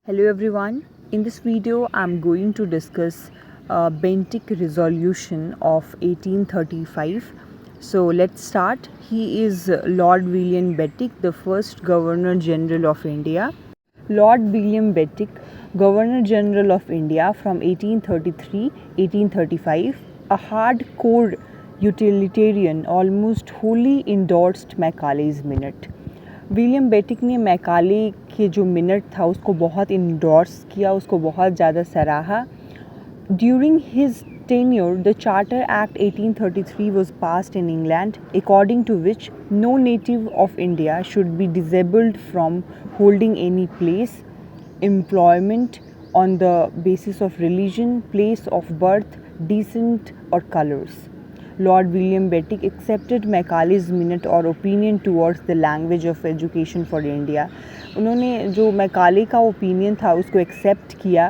Hello everyone. In this video I'm going to discuss Bentinck Resolution of 1835. So let's start. He is Lord William Bentinck, the first Governor General of India. Lord William Bentinck, Governor General of India from 1833-1835, a hardcore utilitarian, almost wholly endorsed Macaulay's Minute. William Bentinck ने Macaulay के जो minute था उसको बहुत endorse किया, उसको बहुत ज़्यादा सराहा. During his tenure, the Charter Act 1833 was passed in England, according to which no native of India should be disabled from holding any place, employment on the basis of religion, place of birth, descent or colors. Lord William Bentinck accepted Macaulay's Minute or opinion towards the language of education for India. उन्होंने जो Macaulay का opinion था उसको accept किया,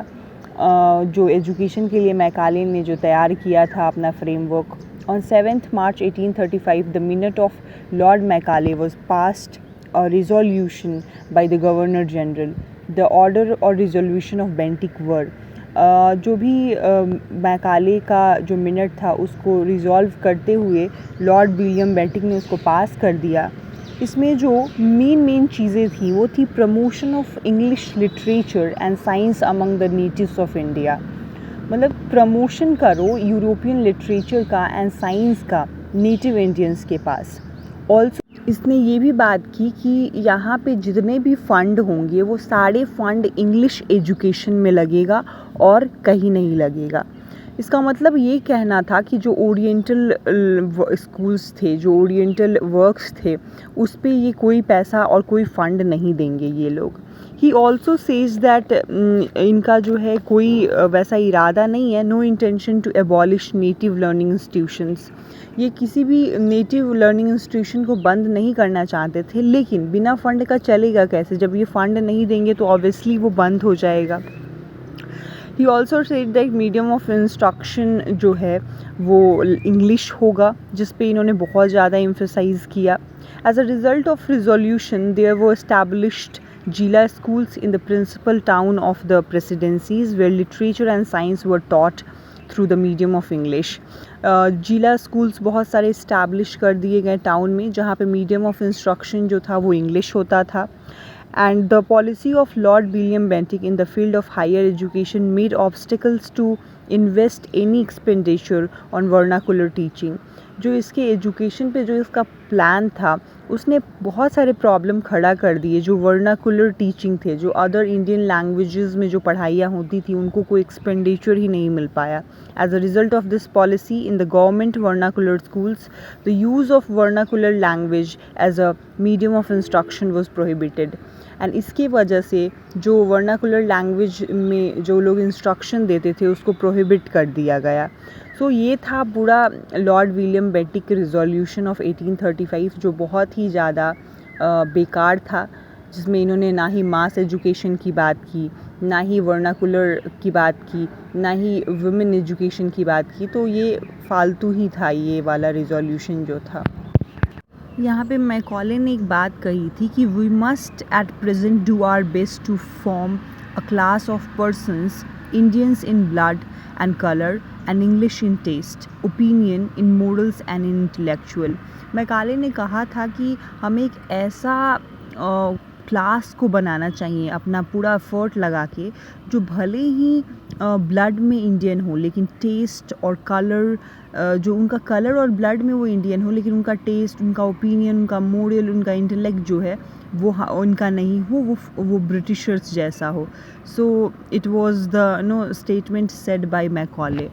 जो education के लिए Macaulay ने जो तैयार किया था अपना framework. On 7th March 1835, the Minute of Lord Macaulay was passed a resolution by the Governor General. The order or resolution of Bentinck were जो भी मैकाले का जो मिनट था उसको रिज़ॉल्व करते हुए लॉर्ड विलियम बेंटिक ने उसको पास कर दिया. इसमें जो मेन चीज़ें थी वो थी promotion of English literature and science among the natives of India. मतलब प्रमोशन करो यूरोपियन लिटरेचर का एंड साइंस का नेटिव इंडियंस के पास. ऑल्सो इसने ये भी बात की कि यहाँ पे जितने भी फ़ंड होंगे वो सारे फ़ंड इंग्लिश एजुकेशन में लगेगा और कहीं नहीं लगेगा. इसका मतलब ये कहना था कि जो ओरिएंटल स्कूल्स थे, जो ओरिएंटल वर्क्स थे, उस पे ये कोई पैसा और कोई फ़ंड नहीं देंगे ये लोग. ही ऑल्सो सेज दैट इनका जो है कोई वैसा इरादा नहीं है, no intention to abolish native learning institutions. ये किसी भी नेटिव लर्निंग इंस्टीट्यूशन को बंद नहीं करना चाहते थे, लेकिन बिना फ़ंड का चलेगा कैसे? जब ये फ़ंड नहीं देंगे तो ऑब्वियसली वो बंद हो जाएगा. He also said that medium of instruction जो है वो इंग्लिश होगा, जिस पे इन्होंने बहुत ज़्यादा एम्फेसाइज़ किया. As a result of resolution there were established Jila schools in the principal town of the presidencies where literature and science were taught through the medium of English. Jila schools बहुत सारे establish कर दिए गए town में जहाँ पे medium of instruction जो था वो English होता था. And the policy of Lord William Bentinck in the field of higher education made obstacles to invest any expenditure on vernacular teaching. जो इसके एजुकेशन पे जो इसका प्लान था उसने बहुत सारे प्रॉब्लम खड़ा कर दिए. जो वर्नाकुलर टीचिंग थे, जो अदर इंडियन लैंग्वेजेस में जो पढ़ाइयाँ होती थी, उनको कोई एक्सपेंडिचर ही नहीं मिल पाया. As a result of this policy in the government vernacular schools the use of vernacular language as a medium of instruction was prohibited. And इसकी वजह से जो वर्नाकुलर लैंग्वेज में जो लोग इंस्ट्रक्शन देते थे उसको प्रोहिबिट कर दिया गया. सो ये था पूरा Lord William Bentinck resolution of 1835, जो बहुत ही ज़्यादा बेकार था, जिसमें इन्होंने ना ही मास एजुकेशन की बात की, ना ही वर्नाकुलर की बात की, ना ही वुमेन एजुकेशन की बात की. तो ये फालतू ही था ये वाला रिजोल्यूशन जो था. यहाँ पे मैकॉले ने एक बात कही थी कि we must at present do our best to form a class of persons Indians in blood and color and English in taste, opinion, in morals and in intellectual. Macaulay ने कहा था कि हमें एक ऐसा क्लास को बनाना चाहिए अपना पूरा एफर्ट लगा के, जो भले ही ब्लड में इंडियन हो लेकिन टेस्ट और कलर, जो उनका कलर और ब्लड में वो इंडियन हो लेकिन उनका टेस्ट, उनका ओपिनियन, उनका मोरल, उनका इंटेलेक्ट जो है वो उनका नहीं हो, वो ब्रिटिशर्स जैसा हो. So it was the statement said bye Macaulay.